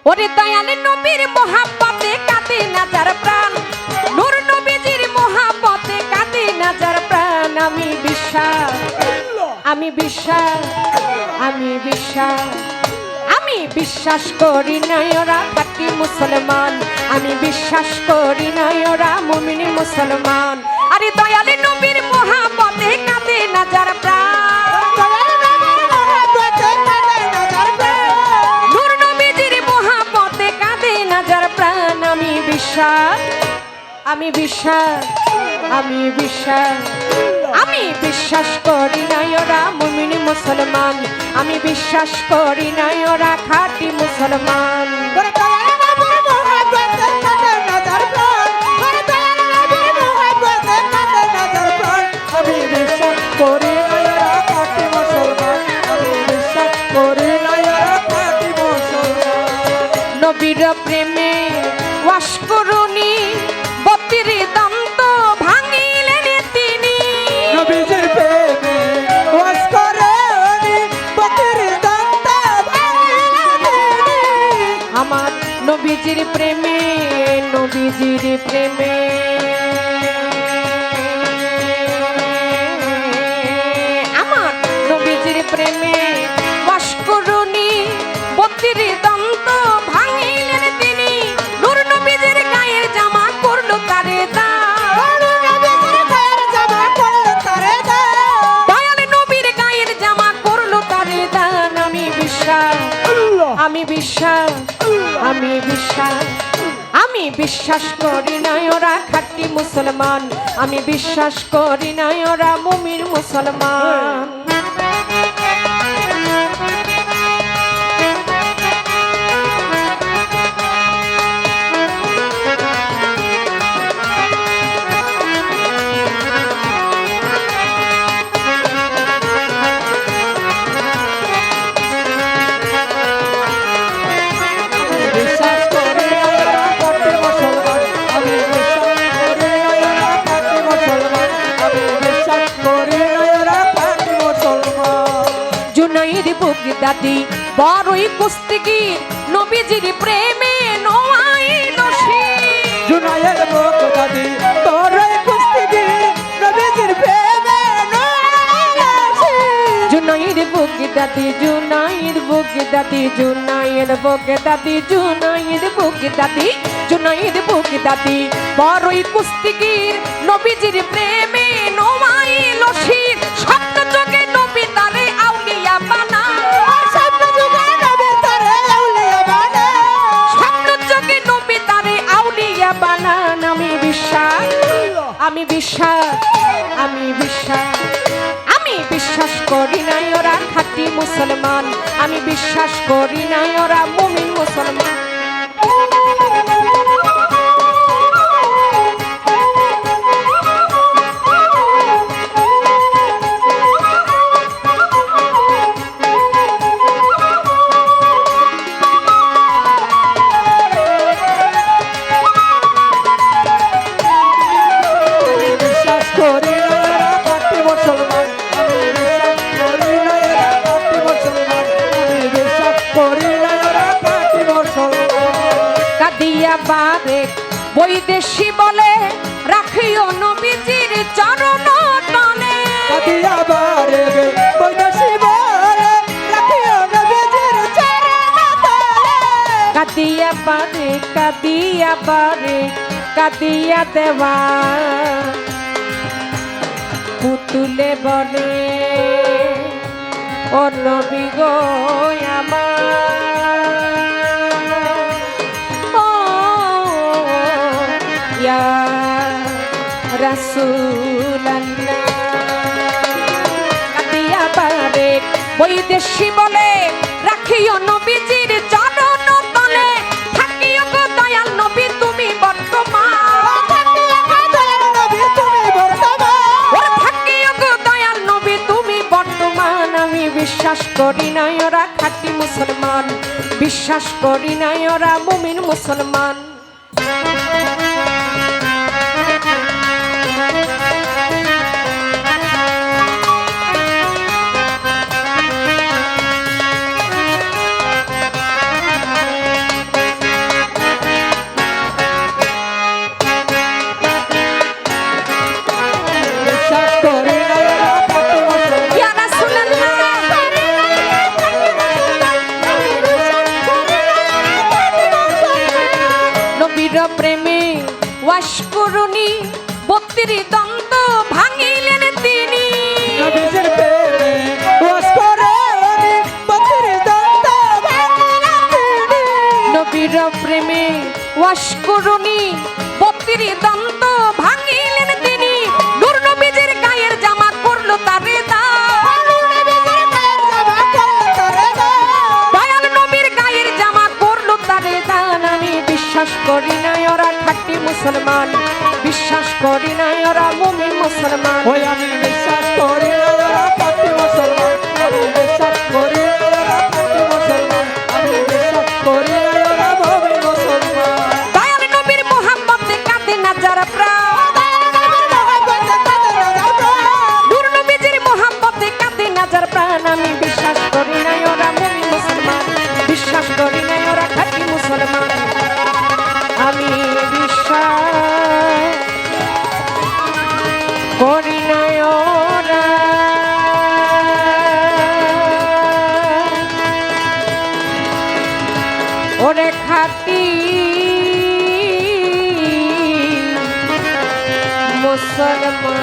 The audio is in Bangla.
ওরে দয়াল নবীর মোহাব্বতে কাঁদে না যার প্রাণ, নূর নবীজির মোহাব্বতে কাঁদে না যার প্রাণ। আমি বিশ্বাস, আমি বিশ্বাস, আমি বিশ্বাস, আমি বিশ্বাস করি না ওরা খাঁটি মুসলমান, আমি বিশ্বাস করি না ওরা মুমিন মুসলমান। আরে দয়াল নবীর মোহাব্বতে কাঁদে না যার প্রাণ, নূর নবীজির মোহাব্বতে কাঁদে না যার প্রাণ। আমি বিশ্বাস, আমি বিশ্বাস, আমি বিশ্বাস, আমি বিশ্বাস করি না ওরা মুমিন মুসলমান, আমি বিশ্বাস করি না ওরা খাঁটি মুসলমান। নবীর প্রেমে ওয়াস করুনি বতির দন্ত ভাঙিলেন তিনি, নবীজির প্রেমে ওয়াস করুনি বতির দন্ত ভাঙিলেন তিনি। আমার নবীজির প্রেমে, নবীজির প্রেমে, আমার নবীজির প্রেমে ওয়াস করুনি বতির দন্ত ভাঙিলেন তিনি। নূর নবীজির গায়ের জামা করলো তারে দান, দয়াল নবীর গায়ের জামা করলো তারে দান। আমি বিশ্বাস, আমি বিশ্বাস, আমি বিশ্বাস, আমি বিশ্বাস করি না ওরা খাঁটি মুসলমান, আমি বিশ্বাস করি না ওরা মুমিন মুসলমান। দাদি বড়ই কুস্তিগীর নবীজির প্রেমে নোয়াইল সে, জুনায়ের বুক দাদি বড়ই কুস্তিগীর নবীজির প্রেমে নোয়াইল সে। জুনাইর বুক দাদি, জুনাইর বুক দাদি, জুনাইর বুক দাদি, জুনাইর বুক দাদি, জুনাইর বুক দাদি বড়ই কুস্তিগীর নবীজির প্রেমে নোয়াইল সে। স্বপ্ন যোগে নবী তারে আউলিয়া বানা, বানান। আমি বিশ্বাস, আমি বিশ্বাস, আমি বিশ্বাস, আমি বিশ্বাস করি না ওরা খাঁটি মুসলমান, আমি বিশ্বাস করি না ওরা মুমিন মুসলমান। বারে বৈদেশি বলে রাখিও নবীজির চরণ তলে, কাদিয়া বারে বৈদেশি বলে রাখিও নবীজির চরণ তলে। কাদিয়া বারে, কাদিয়া বারে, কাদিয়া দেওয়া পুতুলে বলে ও নবী গো আমার, রাসূলুল্লাহ। কাদিয়া পারে বৈদেশি বলে রাখিও নবীজির চরণ তলে, থাকিও গো দয়াল নবী তুমি বর্তমান, থাকিও গো দয়াল নবী তুমি বর্তমান। আমি বিশ্বাস করি না ওরা খাঁটি মুসলমান, বিশ্বাস করি না ওরা মুমিন মুসলমান। প্রেমে ওয়াস করুনি 32 দন্ত ভাঙিলেন তিনি নবীজির প্রেমে ওয়াস করুনি 32 দন্ত ভাঙিলেন তিনি নবীর প্রেমে ওয়াস করুনি 32 দন্ত ভাঙিলেন তিনি নূর নবীজির গায়ের জামা করলো তারে দান দয়াল নবীর গায়ের জামা করলো তারে দান আমি বিশ্বাস করি না ওরা খাঁটি মুসলমান বিশ্বাস করি না ওরা মুমিন মুসলমান ওই আমি বিশ্বাস করি না ওরা খাঁটি মুসলমান আমি বিশ্বাস করি না ওরা খাঁটি মুসলমান আমি বিশ্বাস করি না ওরা মুমিন মুসলমান দয়াল নবীর মোহাম্মতে কাঁদে না যারা প্রাণ নূর নবীজির মোহাম্মতে কাঁদে না যারা প্রাণ আমি বিশ্বাস করি না ওরা মুমিন মুসলমান বিশ্বাস করি না ওরা খাঁটি মুসলমান আমি বিশ্বাস করি না ওরা ওরে খাঁটি মুসলমান